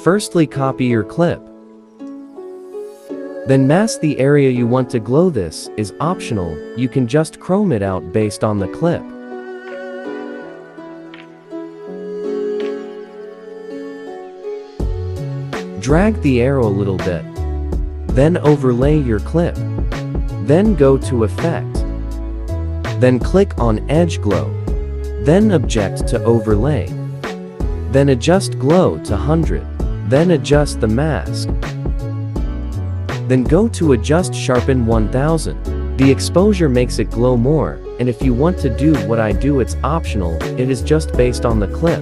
Firstly, copy your clip. Then mask the area you want to glow. This is optional, you can just chrome it out based on the clip. Drag the arrow a little bit. Then overlay your clip. Then go to Effect. Then click on Edge Glow. Then Object to Overlay. Then adjust Glow to 100. Then adjust the mask. Then go to Adjust Sharpen 1000. The exposure makes it glow more, and if you want to do what I do, it's optional, it is just based on the clip.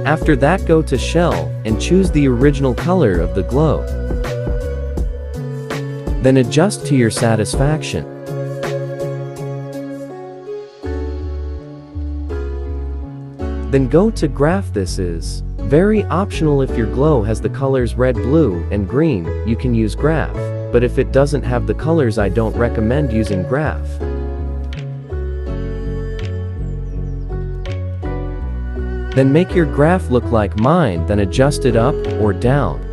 After that, go to Shell and choose the original color of the glow. Then adjust to your satisfaction. Then go to Graph. This is very optional. If your glow has the colors red, blue, and green, you can use Graph, but if it doesn't have the colors, I don't recommend using Graph. Then make your graph look like mine, then adjust it up or down.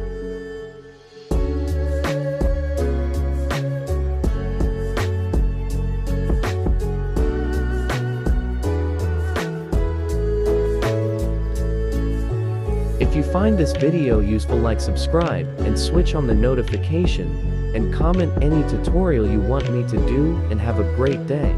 If you find this video useful, like, subscribe, and switch on the notification, and comment any tutorial you want me to do, and have a great day.